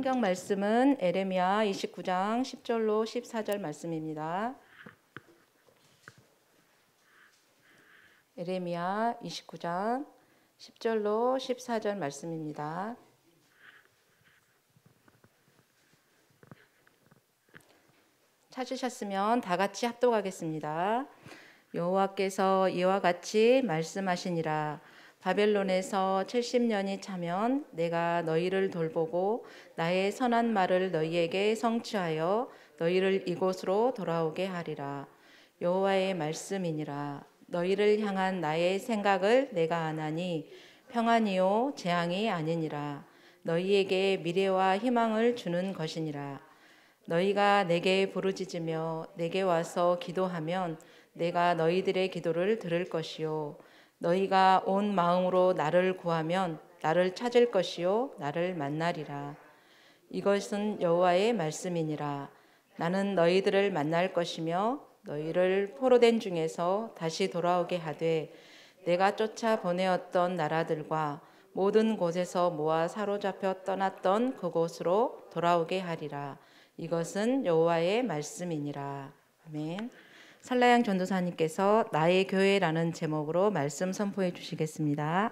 성경 말씀은 에레미야 29장 10절로 14절 말씀입니다. 에레미야 29장 10절로 14절 말씀입니다. 찾으셨으면 다 같이 합독하겠습니다. 여호와께서 이와 같이 말씀하시니라. 바벨론에서 70년이 차면 내가 너희를 돌보고 나의 선한 말을 너희에게 성취하여 너희를 이곳으로 돌아오게 하리라. 여호와의 말씀이니라. 너희를 향한 나의 생각을 내가 아나니 평안이요 재앙이 아니니라. 너희에게 미래와 희망을 주는 것이니라. 너희가 내게 부르짖으며 내게 와서 기도하면 내가 너희들의 기도를 들을 것이요 너희가 온 마음으로 나를 구하면 나를 찾을 것이요 나를 만나리라. 이것은 여호와의 말씀이니라. 나는 너희들을 만날 것이며 너희를 포로된 중에서 다시 돌아오게 하되 내가 쫓아 보내었던 나라들과 모든 곳에서 모아 사로잡혀 떠났던 그곳으로 돌아오게 하리라. 이것은 여호와의 말씀이니라. 아멘. 설라양 전도사님께서 나의 교회라는 제목으로 말씀 선포해 주시겠습니다.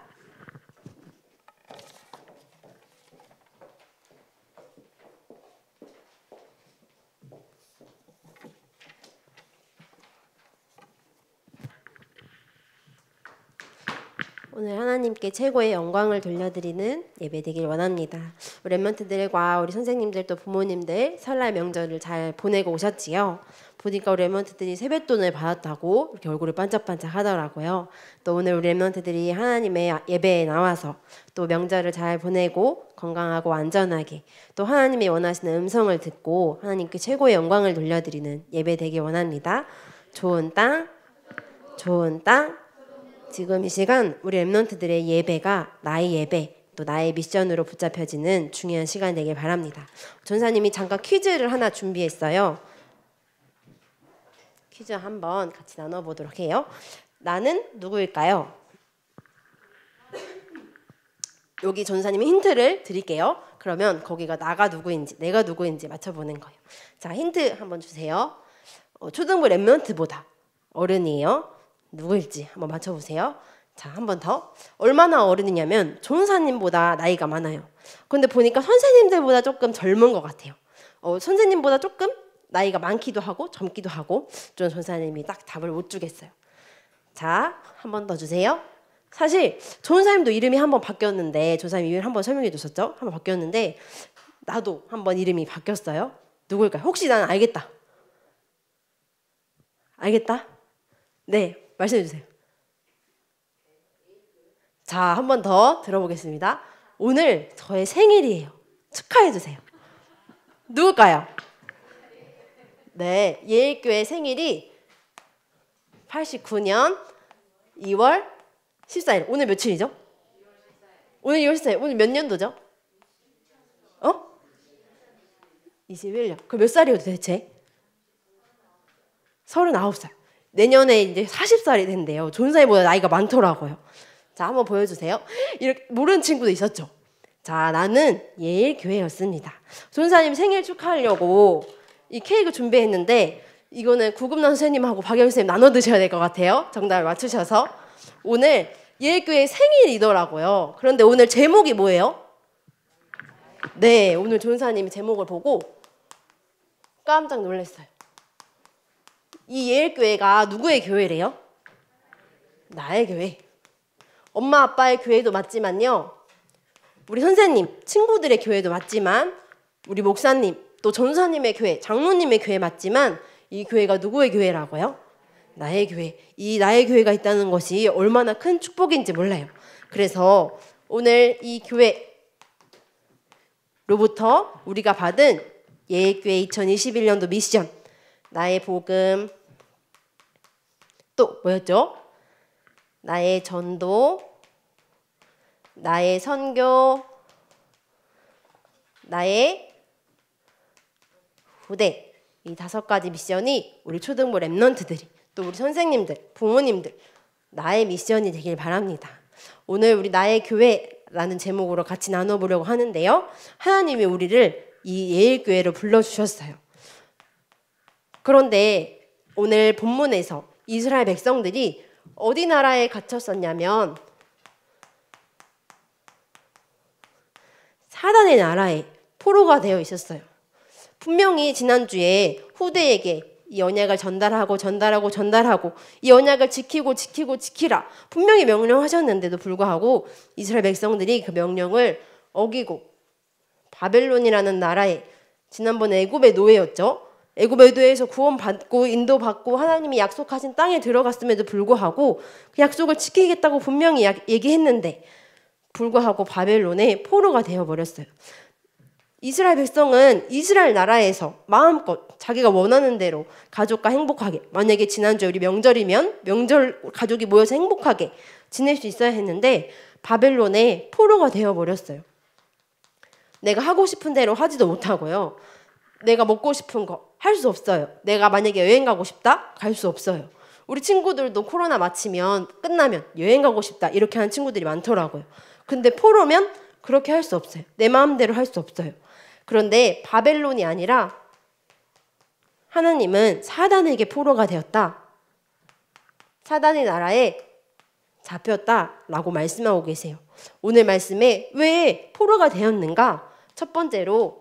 오늘 하나님께 최고의 영광을 돌려드리는 예배 되길 원합니다. 우리 랩런트들과 우리 선생님들 또 부모님들 설날 명절을 잘 보내고 오셨지요? 보니까 우리 랩런트들이 세뱃돈을 받았다고 이렇게 얼굴이 반짝반짝 하더라고요. 또 오늘 우리 랩런트들이 하나님의 예배에 나와서 또 명절을 잘 보내고 건강하고 안전하게 또 하나님이 원하시는 음성을 듣고 하나님께 최고의 영광을 돌려드리는 예배 되길 원합니다. 좋은 땅, 좋은 땅. 지금 이 시간 우리 랩런트들의 예배가 나의 예배 또 나의 미션으로 붙잡혀지는 중요한 시간 되길 바랍니다. 전사님이 잠깐 퀴즈를 하나 준비했어요. 퀴즈 한번 같이 나눠보도록 해요. 나는 누구일까요? 여기 전사님이 힌트를 드릴게요. 그러면 거기가 나가 누구인지 내가 누구인지 맞춰보는 거예요. 자, 힌트 한번 주세요. 초등부 랩런트보다 어른이에요. 누구일지 한번 맞춰보세요. 자, 한 번 더. 얼마나 어른이냐면 전사님보다 나이가 많아요. 근데 보니까 선생님들보다 조금 젊은 것 같아요. 선생님보다 조금 나이가 많기도 하고 젊기도 하고 좀 전사님이 딱 답을 못 주겠어요. 자, 한 번 더 주세요. 사실 전사님도 이름이 한번 바뀌었는데 전사님 이름 한번 설명해 주셨죠? 한번 바뀌었는데 나도 한번 이름이 바뀌었어요. 누굴까요? 혹시 난 알겠다. 알겠다? 네. 말씀해 주세요. 자, 한 번 더 들어보겠습니다. 오늘 저의 생일이에요. 축하해 주세요. 누굴까요? 네, 예일교회 생일이 89년 2월 14일. 오늘 며칠이죠? 오늘 2월 14일. 오늘 몇 년도죠? 21년. 그럼 몇 살이에요 도대체? 39살. 내년에 이제 40살이 된대요. 전사님보다 나이가 많더라고요. 자, 한번 보여주세요. 이렇게 모르는 친구도 있었죠? 자, 나는 예일교회였습니다. 전사님 생일 축하하려고 이 케이크 준비했는데 이거는 구급난 선생님하고 박영 선생님 나눠 드셔야 될 것 같아요. 정답을 맞추셔서. 오늘 예일교회 생일이더라고요. 그런데 오늘 제목이 뭐예요? 네, 오늘 전사님이 제목을 보고 깜짝 놀랐어요. 이 예일교회가 누구의 교회래요? 나의 교회. 엄마 아빠의 교회도 맞지만요. 우리 선생님, 친구들의 교회도 맞지만 우리 목사님, 또 전사님의 교회, 장로님의 교회 맞지만 이 교회가 누구의 교회라고요? 나의 교회. 이 나의 교회가 있다는 것이 얼마나 큰 축복인지 몰라요. 그래서 오늘 이 교회로부터 우리가 받은 예일교회 2021년도 미션 나의 복음 또 뭐였죠? 나의 전도, 나의 선교, 나의 후대 이 5가지 미션이 우리 초등부 랩런트들이 또 우리 선생님들, 부모님들 나의 미션이 되길 바랍니다. 오늘 우리 나의 교회 라는 제목으로 같이 나눠보려고 하는데요. 하나님이 우리를 이 예일교회로 불러주셨어요. 그런데 오늘 본문에서 이스라엘 백성들이 어디 나라에 갇혔었냐면 사단의 나라에 포로가 되어 있었어요. 분명히 지난주에 후대에게 이 언약을 전달하고 이 언약을 지키라 분명히 명령하셨는데도 불구하고 이스라엘 백성들이 그 명령을 어기고 바벨론이라는 나라에, 지난번에 애굽의 노예였죠. 애굽의 노예에서 구원받고 인도받고 하나님이 약속하신 땅에 들어갔음에도 불구하고 그 약속을 지키겠다고 분명히 얘기했는데 불구하고 바벨론의 포로가 되어버렸어요. 이스라엘 백성은 이스라엘 나라에서 마음껏 자기가 원하는 대로 가족과 행복하게, 만약에 지난주에 우리 명절이면 명절 가족이 모여서 행복하게 지낼 수 있어야 했는데 바벨론의 포로가 되어버렸어요. 내가 하고 싶은 대로 하지도 못하고요. 내가 먹고 싶은 거 할 수 없어요. 내가 만약에 여행 가고 싶다? 갈 수 없어요. 우리 친구들도 코로나 끝나면 여행 가고 싶다 이렇게 하는 친구들이 많더라고요. 근데 포로면 그렇게 할 수 없어요. 내 마음대로 할 수 없어요. 그런데 바벨론이 아니라 하나님은 사단에게 포로가 되었다. 사단의 나라에 잡혔다라고 말씀하고 계세요. 오늘 말씀에 왜 포로가 되었는가? 첫 번째로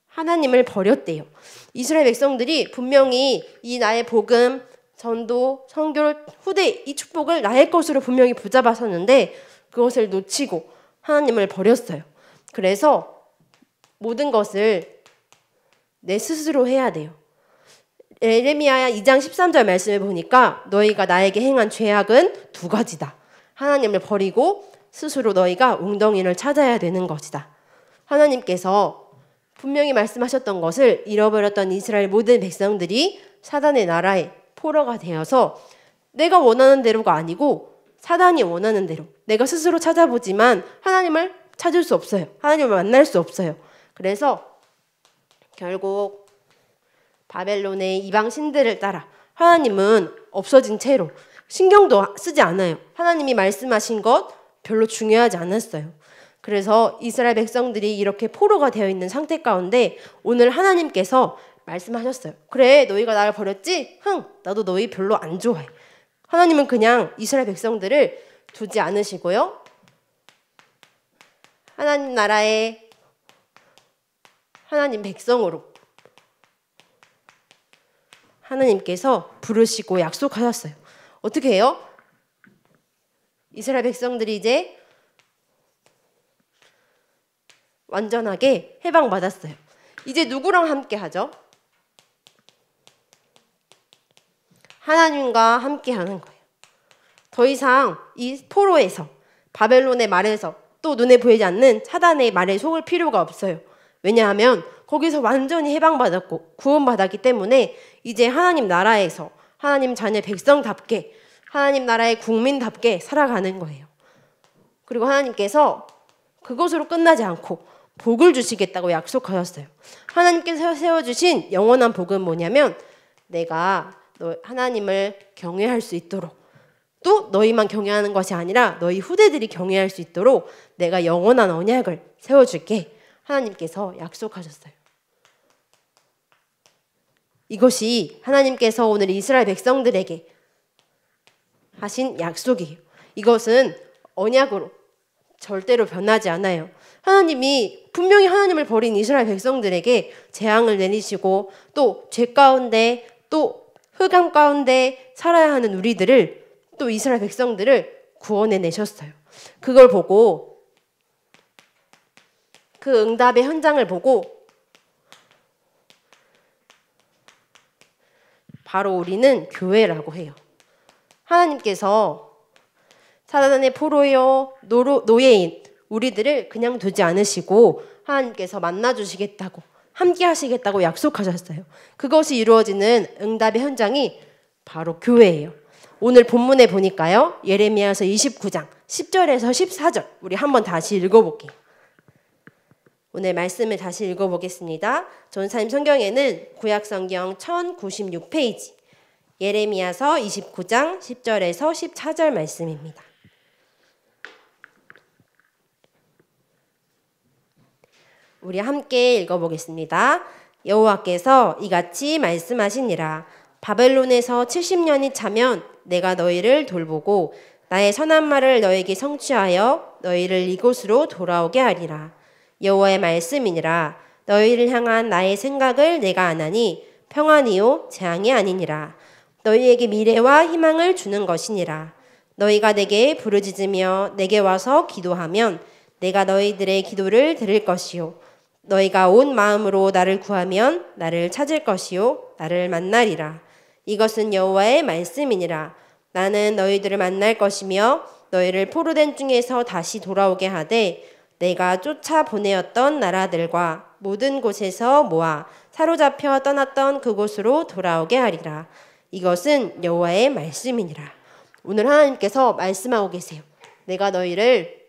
하나님을 버렸대요. 이스라엘 백성들이 분명히 이 나의 복음, 전도, 선교, 후대 이 축복을 나의 것으로 분명히 붙잡았었는데 그것을 놓치고 하나님을 버렸어요. 그래서 모든 것을 내 스스로 해야 돼요. 예레미야 2장 13절 말씀에 보니까 너희가 나에게 행한 죄악은 두 가지다. 하나님을 버리고 스스로 너희가 웅덩이를 찾아야 되는 것이다. 하나님께서 분명히 말씀하셨던 것을 잃어버렸던 이스라엘 모든 백성들이 사단의 나라에 포로가 되어서 내가 원하는 대로가 아니고 사단이 원하는 대로 내가 스스로 찾아보지만 하나님을 찾을 수 없어요. 하나님을 만날 수 없어요. 그래서 결국 바벨론의 이방 신들을 따라 하나님은 없어진 채로 신경도 쓰지 않아요. 하나님이 말씀하신 것 별로 중요하지 않았어요. 그래서 이스라엘 백성들이 이렇게 포로가 되어 있는 상태 가운데 오늘 하나님께서 말씀하셨어요. 그래, 너희가 나를 버렸지? 나도 너희 별로 안 좋아해. 하나님은 그냥 이스라엘 백성들을 두지 않으시고요. 하나님 나라의 하나님 백성으로 하나님께서 부르시고 약속하셨어요. 어떻게 해요? 이스라엘 백성들이 이제 완전하게 해방받았어요. 이제 누구랑 함께 하죠? 하나님과 함께 하는 거예요. 더 이상 이 포로에서 바벨론의 말에서 또 눈에 보이지 않는 사단의 말에 속을 필요가 없어요. 왜냐하면 거기서 완전히 해방받았고 구원받았기 때문에 이제 하나님 나라에서 하나님 자녀 백성답게 하나님 나라의 국민답게 살아가는 거예요. 그리고 하나님께서 그것으로 끝나지 않고 복을 주시겠다고 약속하셨어요. 하나님께서 세워주신 영원한 복은 뭐냐면 내가 하나님을 경외할 수 있도록 또 너희만 경외하는 것이 아니라 너희 후대들이 경외할 수 있도록 내가 영원한 언약을 세워줄게. 하나님께서 약속하셨어요. 이것이 하나님께서 오늘 이스라엘 백성들에게 하신 약속이에요. 이것은 언약으로 절대로 변하지 않아요. 하나님이 분명히 하나님을 버린 이스라엘 백성들에게 재앙을 내리시고 또 죄 가운데 또 흑암 가운데 살아야 하는 우리들을 또 이스라엘 백성들을 구원해 내셨어요. 그걸 보고 그 응답의 현장을 보고 바로 우리는 교회라고 해요. 하나님께서 사단의 포로요 노예인 우리들을 그냥 두지 않으시고 하나님께서 만나주시겠다고 함께 하시겠다고 약속하셨어요. 그것이 이루어지는 응답의 현장이 바로 교회예요. 오늘 본문에 보니까요. 예레미야서 29장 10절에서 14절 우리 한번 다시 읽어볼게요. 오늘 말씀을 다시 읽어보겠습니다. 전사님 성경에는 구약성경 1096페이지 예레미야서 29장 10절에서 14절 말씀입니다. 우리 함께 읽어보겠습니다. 여호와께서 이같이 말씀하시니라. 바벨론에서 70년이 차면 내가 너희를 돌보고 나의 선한 말을 너에게 성취하여 너희를 이곳으로 돌아오게 하리라. 여호와의 말씀이니라. 너희를 향한 나의 생각을 내가 아나니 평안이요 재앙이 아니니라. 너희에게 미래와 희망을 주는 것이니라. 너희가 내게 부르짖으며 내게 와서 기도하면 내가 너희들의 기도를 들을 것이요 너희가 온 마음으로 나를 구하면 나를 찾을 것이요 나를 만나리라. 이것은 여호와의 말씀이니라. 나는 너희들을 만날 것이며 너희를 포로된 중에서 다시 돌아오게 하되 내가 쫓아 보내었던 나라들과 모든 곳에서 모아 사로잡혀 떠났던 그곳으로 돌아오게 하리라. 이것은 여호와의 말씀이니라. 오늘 하나님께서 말씀하고 계세요. 내가 너희를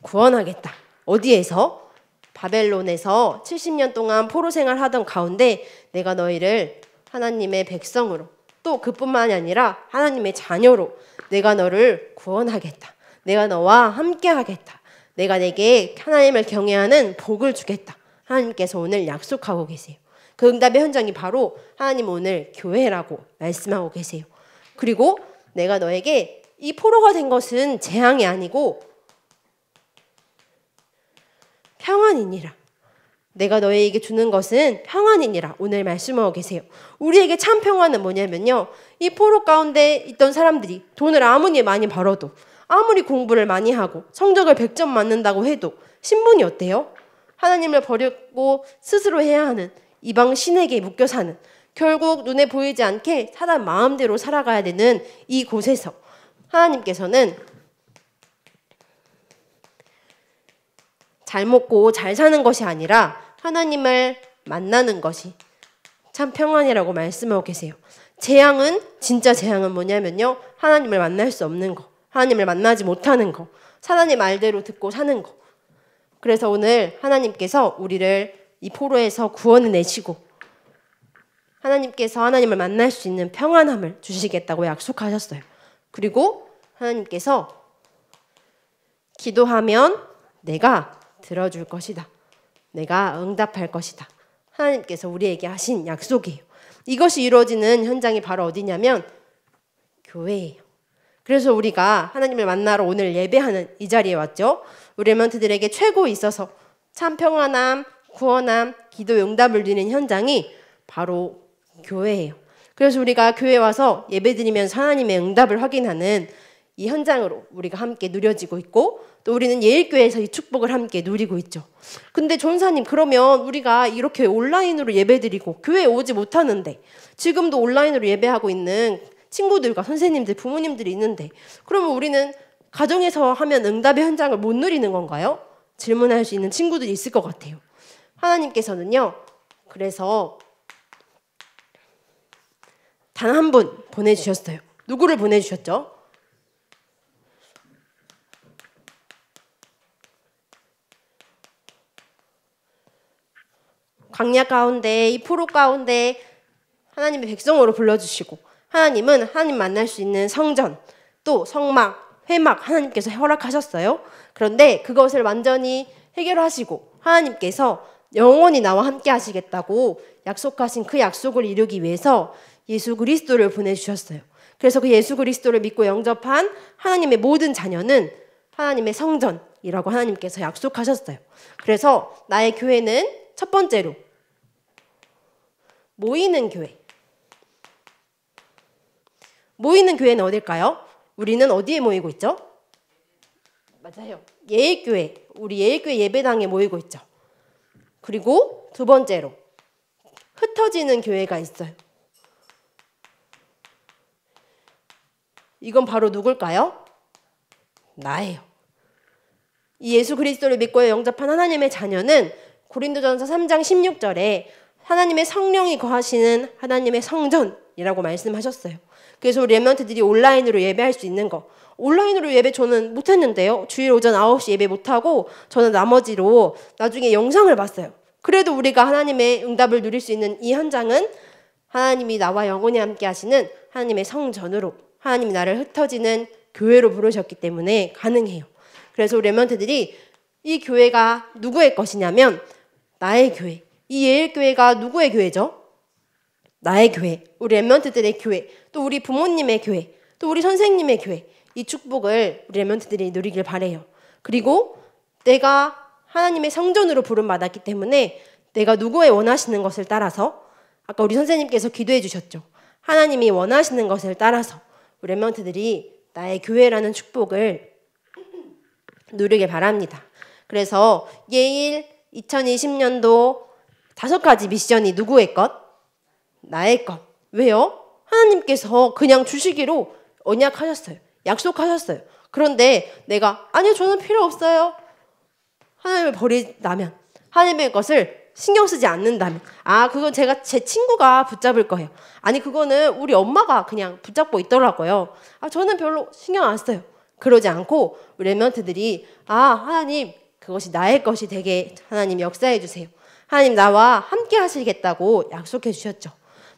구원하겠다. 어디에서? 바벨론에서 70년 동안 포로 생활하던 가운데 내가 너희를 하나님의 백성으로 또 그뿐만이 아니라 하나님의 자녀로 내가 너를 구원하겠다. 내가 너와 함께 하겠다. 내가 내게 하나님을 경외하는 복을 주겠다. 하나님께서 오늘 약속하고 계세요. 그 응답의 현장이 바로 하나님 오늘 교회라고 말씀하고 계세요. 그리고 내가 너에게 이 포로가 된 것은 재앙이 아니고 평안이니라. 내가 너희에게 주는 것은 평안이니라. 오늘 말씀하고 계세요. 우리에게 참 평안은 뭐냐면요. 이 포로 가운데 있던 사람들이 돈을 아무리 많이 벌어도 아무리 공부를 많이 하고 성적을 100점 맞는다고 해도 신분이 어때요? 하나님을 버리고 스스로 해야 하는 이방 신에게 묶여 사는 결국 눈에 보이지 않게 사람 마음대로 살아가야 되는 이 곳에서 하나님께서는 잘 먹고 잘 사는 것이 아니라 하나님을 만나는 것이 참 평안이라고 말씀하고 계세요. 재앙은 진짜 재앙은 뭐냐면요. 하나님을 만날 수 없는 거. 하나님을 만나지 못하는 거. 사단의 말대로 듣고 사는 거. 그래서 오늘 하나님께서 우리를 이 포로에서 구원해내시고 하나님께서 하나님을 만날 수 있는 평안함을 주시겠다고 약속하셨어요. 그리고 하나님께서 기도하면 내가 들어줄 것이다. 내가 응답할 것이다. 하나님께서 우리에게 하신 약속이에요. 이것이 이루어지는 현장이 바로 어디냐면 교회예요. 그래서 우리가 하나님을 만나러 오늘 예배하는 이 자리에 왔죠. 우리 렘넌트들에게 최고 있어서 참 평안함, 구원함, 기도 응답을 누리는 현장이 바로 교회예요. 그래서 우리가 교회에 와서 예배드리면서 하나님의 응답을 확인하는 이 현장으로 우리가 함께 누려지고 있고 또 우리는 예일교회에서 이 축복을 함께 누리고 있죠. 근데 전사님 그러면 우리가 이렇게 온라인으로 예배드리고 교회에 오지 못하는데 지금도 온라인으로 예배하고 있는 친구들과 선생님들, 부모님들이 있는데 그러면 우리는 가정에서 하면 응답의 현장을 못 누리는 건가요? 질문할 수 있는 친구들이 있을 것 같아요. 하나님께서는요. 그래서 단 한 분 보내주셨어요. 누구를 보내주셨죠? 광야 가운데 이 포로 가운데 하나님의 백성으로 불러주시고 하나님은 하나님 만날 수 있는 성전 또 성막, 회막 하나님께서 허락하셨어요. 그런데 그것을 완전히 해결하시고 하나님께서 영원히 나와 함께 하시겠다고 약속하신 그 약속을 이루기 위해서 예수 그리스도를 보내주셨어요. 그래서 그 예수 그리스도를 믿고 영접한 하나님의 모든 자녀는 하나님의 성전이라고 하나님께서 약속하셨어요. 그래서 나의 교회는 첫 번째로 모이는 교회. 모이는 교회는 어딜까요? 우리는 어디에 모이고 있죠? 맞아요. 예일교회. 우리 예일교회 예배당에 모이고 있죠. 그리고 두 번째로 흩어지는 교회가 있어요. 이건 바로 누굴까요? 나예요. 이 예수 그리스도를 믿고 영접한 하나님의 자녀는 고린도전서 3장 16절에 하나님의 성령이 거하시는 하나님의 성전이라고 말씀하셨어요. 그래서 우리 렘넌트들이 온라인으로 예배할 수 있는 거. 온라인으로 예배 저는 못했는데요. 주일 오전 9시 예배 못하고 저는 나머지로 나중에 영상을 봤어요. 그래도 우리가 하나님의 응답을 누릴 수 있는 이 현장은 하나님이 나와 영원히 함께 하시는 하나님의 성전으로, 하나님이 나를 흩어지는 교회로 부르셨기 때문에 가능해요. 그래서 우리 렘넌트들이 이 교회가 누구의 것이냐면 나의 교회. 이 예일교회가 누구의 교회죠? 나의 교회, 우리 렘넌트들의 교회, 또 우리 부모님의 교회, 또 우리 선생님의 교회. 이 축복을 우리 렘넌트들이 누리길 바래요. 그리고 내가 하나님의 성전으로 부름받았기 때문에 내가 누구의 원하시는 것을 따라서, 아까 우리 선생님께서 기도해 주셨죠. 하나님이 원하시는 것을 따라서 우리 렘넌트들이 나의 교회라는 축복을 누리길 바랍니다. 그래서 예일 2020년도 5가지 미션이 누구의 것? 나의 것. 왜요? 하나님께서 그냥 주시기로 언약하셨어요. 약속하셨어요. 그런데 내가 아니요 저는 필요 없어요. 하나님을 버린다면, 하나님의 것을 신경 쓰지 않는다면, 그건 제 친구가 붙잡을 거예요. 아니 그거는 우리 엄마가 그냥 붙잡고 있더라고요. 저는 별로 신경 안 써요. 그러지 않고 우리 렘넌트들이 하나님 그것이 나의 것이 되게 하나님 역사해 주세요. 하나님 나와 함께 하시겠다고 약속해 주셨죠.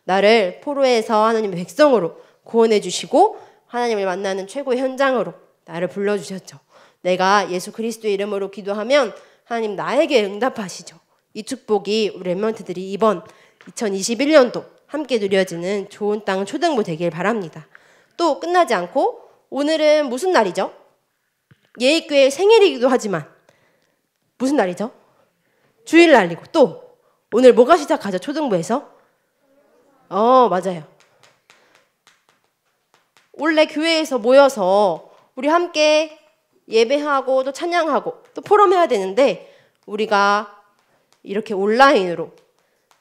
나를 포로에서 하나님의 백성으로 구원해 주시고 하나님을 만나는 최고의 현장으로 나를 불러주셨죠. 내가 예수 그리스도의 이름으로 기도하면 하나님 나에게 응답하시죠. 이 축복이 우리 렘넌트들이 이번 2021년도 함께 누려지는 좋은 땅 초등부 되길 바랍니다. 또 끝나지 않고 오늘은 무슨 날이죠? 예일교회 생일이기도 하지만 무슨 날이죠? 주일날이고 또 오늘 뭐가 시작하죠? 초등부에서? 맞아요. 원래 교회에서 모여서 우리 함께 예배하고 또 찬양하고 또 포럼해야 되는데 우리가 이렇게 온라인으로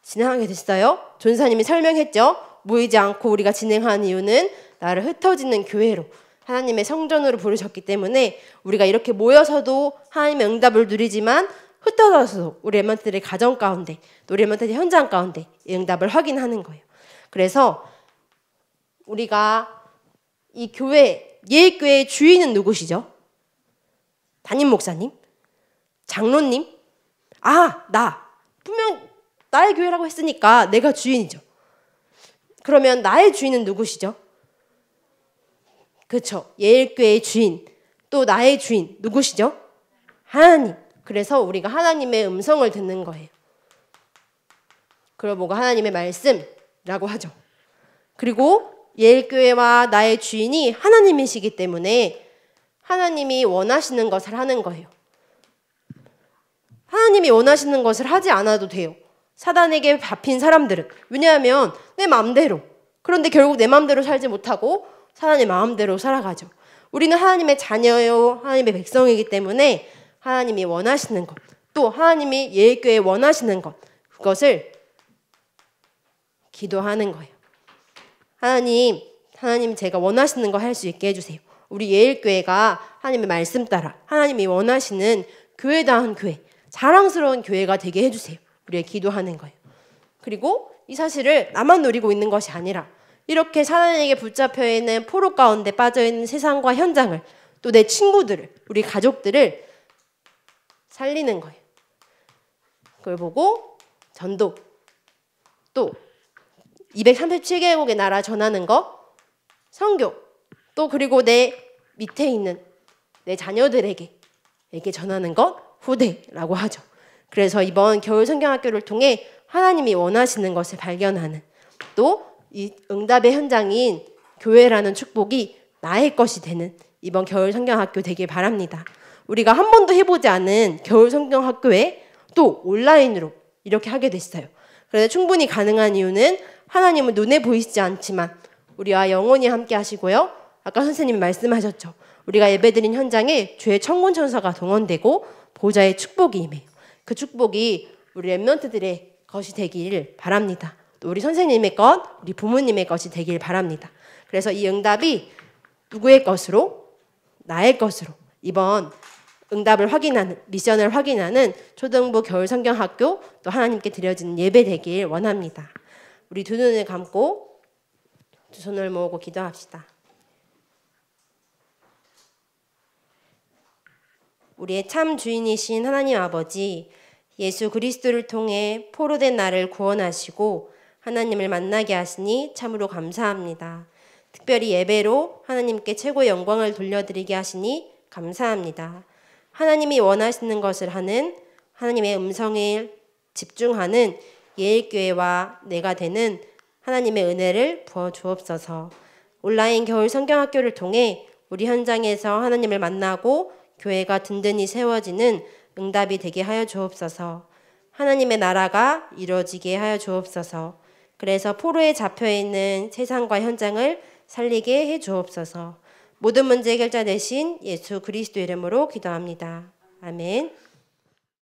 진행하게 됐어요. 전사님이 설명했죠. 모이지 않고 우리가 진행하는 이유는 나를 흩어지는 교회로, 하나님의 성전으로 부르셨기 때문에 우리가 이렇게 모여서도 하나님의 응답을 누리지만 흩어져서도 우리 렘넌트들의 가정 가운데, 또 우리 렘넌트들의 현장 가운데 이 응답을 확인하는 거예요. 그래서 우리가 이 교회, 예일교회의 주인은 누구시죠? 담임 목사님? 장로님? 나! 분명 나의 교회라고 했으니까 내가 주인이죠. 그러면 나의 주인은 누구시죠? 그렇죠. 예일교회의 주인, 또 나의 주인 누구시죠? 하나님. 그래서 우리가 하나님의 음성을 듣는 거예요. 그걸 보고 하나님의 말씀이라고 하죠. 그리고 예일교회와 나의 주인이 하나님이시기 때문에 하나님이 원하시는 것을 하는 거예요. 하나님이 원하시는 것을 하지 않아도 돼요. 사단에게 잡힌 사람들은. 왜냐하면 내 마음대로. 그런데 결국 내 마음대로 살지 못하고 하나님의 마음대로 살아가죠. 우리는 하나님의 자녀요, 하나님의 백성이기 때문에 하나님이 원하시는 것, 또 하나님이 예일교회에 원하시는 것, 그것을 기도하는 거예요. 하나님 제가 원하시는 거 할 수 있게 해주세요. 우리 예일교회가 하나님의 말씀 따라 하나님이 원하시는 교회다운 교회, 자랑스러운 교회가 되게 해주세요. 우리가 기도하는 거예요. 그리고 이 사실을 나만 누리고 있는 것이 아니라 이렇게 사단에게 붙잡혀 있는 포로 가운데 빠져 있는 세상과 현장을, 또 내 친구들을, 우리 가족들을 살리는 거예요. 그걸 보고 전도, 또 237개국의 나라 전하는 거, 선교, 또 그리고 내 밑에 있는 내 자녀들에게 전하는 것, 후대라고 하죠. 그래서 이번 겨울 성경학교를 통해 하나님이 원하시는 것을 발견하는, 또 이 응답의 현장인 교회라는 축복이 나의 것이 되는 이번 겨울 성경학교 되길 바랍니다. 우리가 한 번도 해보지 않은 겨울 성경학교에 또 온라인으로 이렇게 하게 됐어요. 그래서 충분히 가능한 이유는 하나님은 눈에 보이시지 않지만 우리와 영원히 함께 하시고요. 아까 선생님이 말씀하셨죠. 우리가 예배드린 현장에 주의 천군 천사가 동원되고 보좌의 축복이 임해요. 그 축복이 우리 렘넌트들의 것이 되길 바랍니다. 또 우리 선생님의 것, 우리 부모님의 것이 되길 바랍니다. 그래서 이 응답이 누구의 것으로? 나의 것으로 이번 응답을 확인하는, 미션을 확인하는 초등부 겨울 성경학교, 또 하나님께 드려지는 예배 되길 원합니다. 우리 두 눈을 감고 두 손을 모으고 기도합시다. 우리의 참 주인이신 하나님 아버지, 예수 그리스도를 통해 포로된 나를 구원하시고 하나님을 만나게 하시니 참으로 감사합니다. 특별히 예배로 하나님께 최고의 영광을 돌려드리게 하시니 감사합니다. 하나님이 원하시는 것을 하는 하나님의 음성에 집중하는 예일교회와 내가 되는 하나님의 은혜를 부어 주옵소서. 온라인 겨울 성경학교를 통해 우리 현장에서 하나님을 만나고 교회가 든든히 세워지는 응답이 되게 하여 주옵소서. 하나님의 나라가 이루어지게 하여 주옵소서. 그래서 포로에 잡혀있는 세상과 현장을 살리게 해 주옵소서. 모든 문제 해결자 되신 예수 그리스도 이름으로 기도합니다. 아멘.